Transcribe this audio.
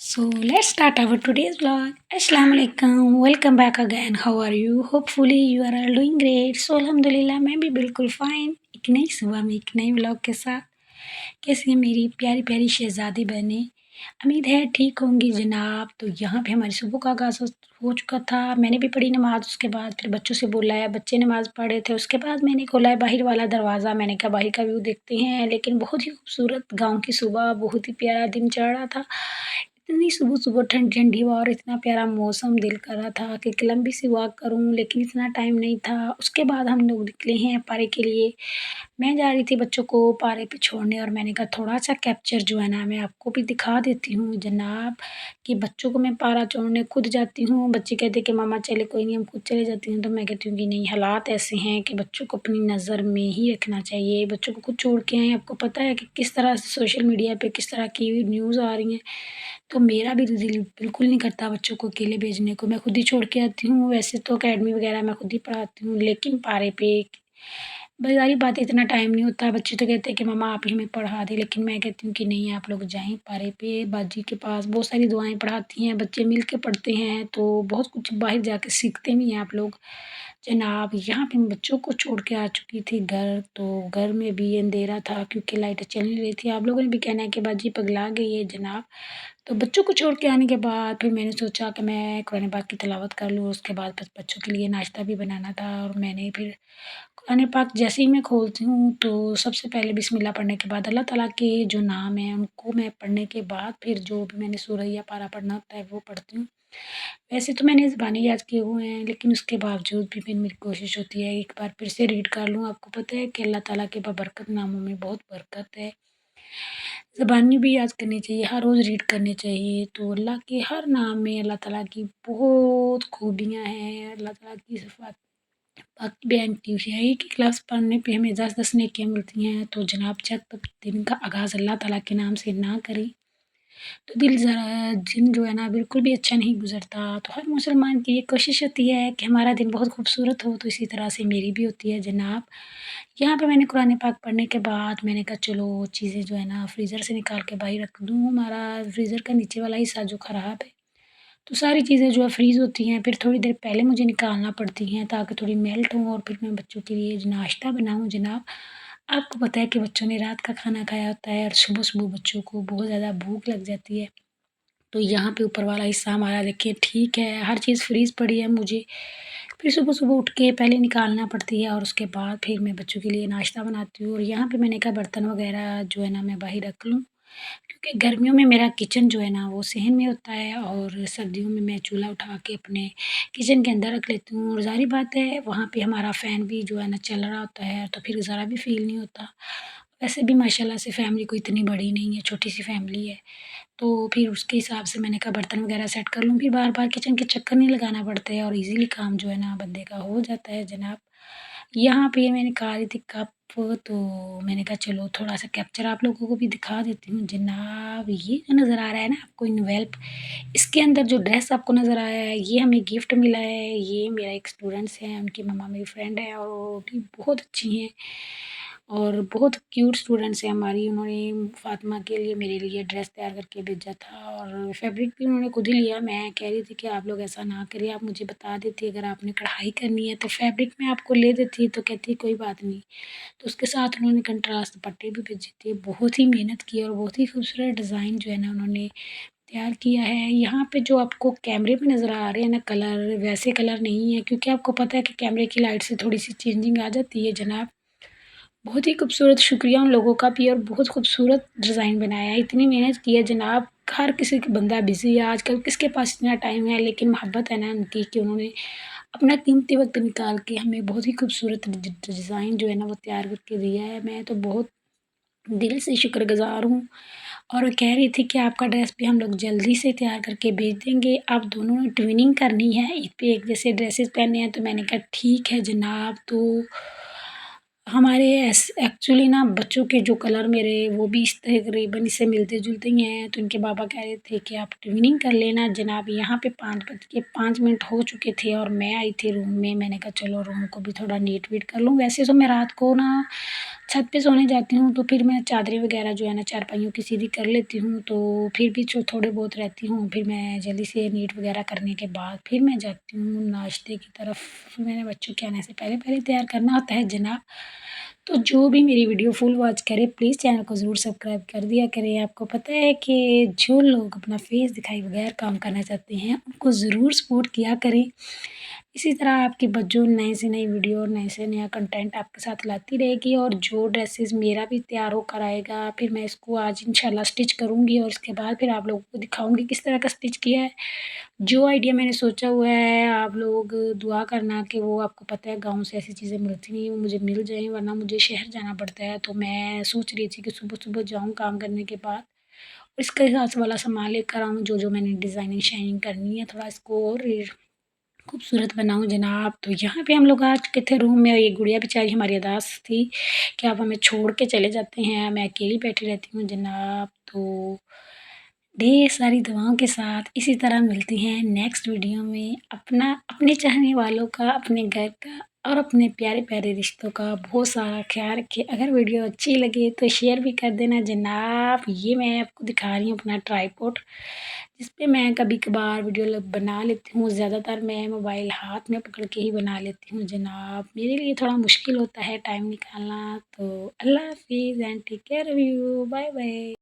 So let's start our today's vlog. Assalamu alaikum. Welcome back again. How are you? Hopefully you are all doing great. So alhamdulillah मैं भी बिल्कुल fine एक नई सुबह में एक नए व्लॉग के साथ। कैसी है मेरी प्यारी प्यारी शहजादी बहनें? उम्मीद है ठीक होंगी जनाब। तो यहाँ पे हमारी सुबह का आगाज़ हो चुका था। मैंने भी पढ़ी नमाज़, उसके बाद फिर बच्चों से बुलाया, बच्चे नमाज़ पढ़ रहे थे। उसके बाद मैंने खोला है बाहर वाला दरवाज़ा। मैंने कहा बाहर का व्यू देखते हैं। लेकिन बहुत ही खूबसूरत गाँव की सुबह, बहुत ही प्यारा दिन चढ़ रहा था। इतनी सुबह-सुबह ठंडी-ठंडी हवा और इतना प्यारा मौसम, दिल कर रहा था कि एक लंबी सी वॉक करूँ, लेकिन इतना टाइम नहीं था। उसके बाद हम लोग निकले हैं पार्क के लिए। मैं जा रही थी बच्चों को पार्क पे छोड़ने और मैंने कहा थोड़ा-सा कैप्चर जो है ना मैं आपको भी दिखा देती हूँ जनाब, कि बच्चों को मैं पारा छोड़ने खुद जाती हूँ। बच्चे कहते हैं कि मम्मा चले कोई नहीं हम खुद चले जाती हूँ, तो मैं कहती हूँ कि नहीं, हालात ऐसे हैं कि बच्चों को अपनी नज़र में ही रखना चाहिए। बच्चों को खुद छोड़ के आएँ, आपको पता है कि किस तरह से सोशल मीडिया पे किस तरह की न्यूज़ आ रही हैं। तो मेरा भी दिल बिल्कुल नहीं करता बच्चों को अकेले भेजने को, मैं खुद ही छोड़ के आती हूँ। वैसे तो अकेडमी वगैरह मैं खुद ही पढ़ाती हूँ, लेकिन पारे पे ज़ाहिर बात है इतना टाइम नहीं होता। बच्चे तो कहते हैं कि मम्मा आप ही हमें पढ़ा दें, लेकिन मैं कहती हूँ कि नहीं, आप लोग जाएँ पारे पे, बाजी के पास बहुत सारी दुआएँ पढ़ाती हैं, बच्चे मिल के पढ़ते हैं, तो बहुत कुछ बाहर जाके सीखते भी हैं आप लोग। जनाब यहाँ पे मैं बच्चों को छोड़ के आ चुकी थी घर, तो घर में भी अंधेरा था क्योंकि लाइटें चल नहीं रही थी। आप लोगों ने भी कहना है कि बाजी पगला गई है जनाब। तो बच्चों को छोड़ के आने के बाद फिर मैंने सोचा कि मैं कुरान पाक की तिलावत कर लूँ, उसके बाद बस बच्चों के लिए नाश्ता भी बनाना था और मैंने फिर कुरान पाक जैसे ही मैं खोलती हूँ तो सबसे पहले बिस्मिल्लाह पढ़ने के बाद अल्लाह ताला के जो नाम हैं उनको मैं पढ़ने के बाद फिर जो भी मैंने सूरह या पारा पढ़ना होता है वो पढ़ती हूँ। वैसे तो मैंने ज़बानी याद किए हुए हैं, लेकिन उसके बावजूद भी फिर मेरी कोशिश होती है एक बार फिर से रीड कर लूँ। आपको पता है कि अल्लाह ताला के बाबरकत नामों में बहुत बरकत है। ज़बानी भी याद करनी चाहिए, हर रोज़ रीड करनी चाहिए। तो अल्लाह के हर नाम में अल्लाह ताला की बहुत खूबियाँ हैं, अल्लाह ताला की सिफ़ात बाकी बयान की हुई है। एक ही क्लास पढ़ने पे हमें 10-10 नेकियाँ मिलती हैं, तो जनाब जब तक दिन का आगाज़ अल्लाह ताला के नाम से ना करें, तो दिन जो है ना बिल्कुल भी अच्छा नहीं गुज़रता। तो हर मुसलमान की ये कोशिश होती है कि हमारा दिन बहुत खूबसूरत हो, तो इसी तरह से मेरी भी होती है जनाब। यहाँ पे मैंने कुरान पाक पढ़ने के बाद मैंने कहा चलो चीज़ें जो है ना फ्रीज़र से निकाल के बाहर रख दूँ। हमारा फ्रीज़र का नीचे वाला हिस्सा जो ख़राब है, तो सारी चीज़ें जो है फ्रीज़ होती हैं, फिर थोड़ी देर पहले मुझे निकालना पड़ती हैं ताकि थोड़ी मेल्ट हों और फिर मैं बच्चों के लिए जो नाश्ता बनाऊँ जनाब। आपको पता है कि बच्चों ने रात का खाना खाया होता है और सुबह-सुबह बच्चों को बहुत ज़्यादा भूख लग जाती है। तो यहाँ पे ऊपर वाला हिस्सा हमारा देखिए ठीक है, हर चीज़ फ्रीज़ पड़ी है मुझे। फिर सुबह-सुबह उठ के पहले निकालना पड़ती है और उसके बाद फिर मैं बच्चों के लिए नाश्ता बनाती हूँ और यहाँ पे मैंने कहा बर्तन वग़ैरह जो है ना मैं बाहर रख लूँ। क्योंकि गर्मियों में मेरा किचन जो है ना वो सहन में होता है और सर्दियों में मैं चूल्हा उठा के अपने किचन के अंदर रख लेती हूँ और ज़ाहिर बात है वहाँ पे हमारा फ़ैन भी जो है ना चल रहा होता है, तो फिर ज़रा भी फ़ील नहीं होता। वैसे भी माशाल्लाह से फ़ैमिली कोई इतनी बड़ी नहीं है, छोटी-सी फ़ैमिली है। तो फिर उसके हिसाब से मैंने कहा बर्तन वग़ैरह सेट कर लूँ, फिर बार-बार किचन के चक्कर नहीं लगाना पड़ता है और ईज़िली काम जो है ना बंदे का हो जाता है जनाब। यहाँ पे मैंने कहा रही थी कप, तो मैंने कहा चलो थोड़ा-सा कैप्चर आप लोगों को भी दिखा देती हूँ जनाब। ये जो नज़र आ रहा है ना आपको इन्वेल्प, इसके अंदर जो ड्रेस आपको नज़र आया है ये हमें गिफ्ट मिला है। ये मेरा एक स्टूडेंट्स हैं, उनकी मम्मा मेरी फ्रेंड है और वो भी बहुत अच्छी हैं और बहुत क्यूट स्टूडेंट्स हैं हमारी। उन्होंने फ़ातिमा के लिए मेरे लिए ड्रेस तैयार करके भेजा था और फैब्रिक भी उन्होंने खुद ही लिया। मैं कह रही थी कि आप लोग ऐसा ना करिए, आप मुझे बता देती अगर आपने कढ़ाई करनी है तो फैब्रिक मैं आपको ले देती, तो कहती कोई बात नहीं। तो उसके साथ उन्होंने कंट्रास्ट दुपट्टे भी भेजे थे। बहुत ही मेहनत की और बहुत ही खूबसूरत डिज़ाइन जो है ना उन्होंने तैयार किया है। यहाँ पे जो आपको कैमरे में नज़र आ रहे हैं ना कलर, वैसे कलर नहीं है क्योंकि आपको पता है कि कैमरे की लाइट से थोड़ी-सी चेंजिंग आ जाती है जनाब। बहुत ही खूबसूरत, शुक्रिया उन लोगों का भी और बहुत खूबसूरत डिज़ाइन बनाया है। इतनी मेहनत की है जनाब, हर किसी का बंदा बिज़ी है आजकल, किसके पास इतना टाइम है, लेकिन मोहब्बत है ना उनकी कि उन्होंने अपना कीमती वक़्त निकाल के हमें बहुत ही खूबसूरत डिज़ाइन जो है ना वो तैयार करके दिया है। मैं तो बहुत दिल से शुक्रगुज़ार हूँ और कह रही थी कि आपका ड्रेस भी हम लोग जल्दी से तैयार करके भेज देंगे। आप दोनों ने ट्विनिंग करनी है, एक पे एक जैसे ड्रेसेस पहनने हैं, तो मैंने कहा ठीक है जनाब। तो हमारे एक्चुअली ना बच्चों के जो कलर मेरे वो भी इस तकरीबन इससे मिलते-जुलते ही हैं, तो इनके पापा कह रहे थे कि आप ट्विनिंग कर लेना जनाब। यहाँ पे 5:05 हो चुके थे और मैं आई थी रूम में, मैंने कहा चलो रूम को भी थोड़ा नीट-वीट कर लूँ। वैसे तो मैं रात को ना چھت پہ سونے جاتی ہوں تو پھر میں چادریں وغیرہ جو ہے نا چارپائیوں کی سیدھی کر لیتی ہوں، تو پھر بھی جو تھوڑے بہت رہتی ہوں پھر میں جلدی سے نیٹ وغیرہ کرنے کے بعد پھر میں جاتی ہوں ناشتے کی طرف۔ میں نے بچوں کے آنے سے پہلے پہلے تیار کرنا ہوتا ہے جناب۔ تو جو بھی میری ویڈیو فل واچ کرے پلیز چینل کو ضرور سبسکرائب کر دیا کریں۔ آپ کو پتہ ہے کہ جو لوگ اپنا فیس دکھائے بغیر کام کرنا چاہتے ہیں ان کو ضرور سپورٹ کیا کریں۔ اسی طرح آپ کی بچوں نئے سے نئی ویڈیو اور نئے سے نیا کنٹینٹ آپ کے ساتھ لاتی رہے گی، اور جو ڈریسز میرا بھی تیار ہو کر آئے گا پھر میں اس کو آج انشاءاللہ اسٹچ کروں گی، اور اس کے بعد پھر آپ لوگوں کو دکھاؤں گی کس طرح کا اسٹچ کیا ہے۔ جو آئیڈیا میں نے سوچا ہوا ہے آپ لوگ دعا کرنا کہ وہ، آپ کو پتہ ہے گاؤں سے ایسی چیزیں ملتی نہیں، وہ مجھے مل جائیں، ورنہ مجھے شہر جانا پڑتا ہے۔ تو میں سوچ رہی تھی کہ صبح صبح جاؤں کام کرنے کے بعد اس کے حساب والا سامان لے کر آؤں، جو میں نے ڈیزائننگ شائننگ کرنی ہے تھوڑا اس کو اور خوبصورت بناؤں جناب۔ تو یہاں پہ ہم لوگ آ چکے تھے روم میں، اور یہ گڑیا بیچاری ہماری اداس تھی کہ آپ ہمیں چھوڑ کے چلے جاتے ہیں، میں اکیلی بیٹھی رہتی ہوں جناب۔ تو ڈھیر ساری دعاؤں کے ساتھ اسی طرح ملتے ہیں نیکسٹ ویڈیو میں۔ اپنے چاہنے والوں کا، اپنے گھر کا اور اپنے پیارے پیارے رشتوں کا بہت سارا خیال رکھے۔ اگر ویڈیو اچھی لگے تو شیئر بھی کر دینا جناب۔ یہ میں آپ کو دکھا رہی ہوں اپنا ٹرائی پوڈ، جس پہ میں کبھی کبھار ویڈیو بنا لیتی ہوں، زیادہ تر میں موبائل ہاتھ میں پکڑ کے ہی بنا لیتی ہوں جناب، میرے لیے تھوڑا مشکل ہوتا ہے ٹائم نکالنا۔ تو اللہ حافظ and take care of you, bye bye.